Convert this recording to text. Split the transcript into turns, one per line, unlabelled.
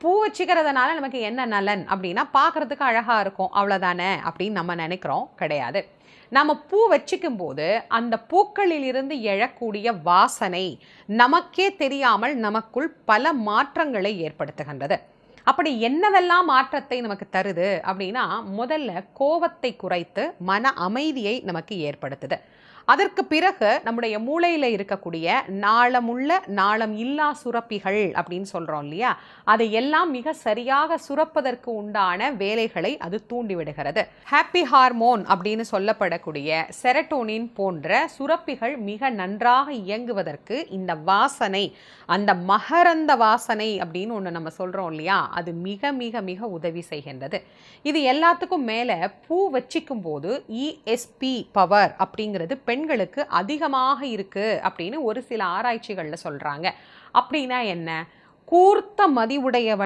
பூ வச்சுக்கிறதுனால நமக்கு என்ன நலன் அப்படின்னா பார்க்கறதுக்கு அழகாக இருக்கும் அவ்வளோதானே அப்படின்னு நம்ம நினைக்கிறோம். கிடையாது. நம்ம பூ வச்சுக்கும் போது அந்த பூக்களில் இருந்து எழக்கூடிய வாசனை நமக்கே தெரியாமல் நமக்குள் பல மாற்றங்களை ஏற்படுத்துகின்றது. அப்படி என்னவெல்லாம் மாற்றத்தை நமக்கு தருது அப்படின்னா, முதல்ல கோபத்தை குறைத்து மன அமைதியை நமக்கு ஏற்படுத்துது. அதற்கு பிறகு நம்முடைய மூளையில் இருக்கக்கூடிய நாளமுள்ள நாளம் இல்லா சுரப்பிகள் அப்படின்னு சொல்கிறோம் இல்லையா, அதை எல்லாம் மிக சரியாக சுரப்பதற்கு உண்டான வேலைகளை அது தூண்டிவிடுகிறது. ஹாப்பி ஹார்மோன் அப்படின்னு சொல்லப்படக்கூடிய செரட்டோனின் போன்ற சுரப்பிகள் மிக நன்றாக இயங்குவதற்கு இந்த வாசனை, அந்த மகரந்த வாசனை அப்படின்னு ஒன்று நம்ம சொல்கிறோம் இல்லையா, அது மிக மிக மிக உதவி செய்கின்றது. இது எல்லாத்துக்கும் மேலே பூ வச்சிக்கும் போது இஎஸ்பி பவர் அப்படிங்கிறது பெண்களுக்கு அதிகமாக இருக்கு அப்படின்னு ஒரு சில ஆராய்ச்சிகளில் சொல்றாங்க. அப்படின்னா என்ன? கூர்த்த மதிவுடைய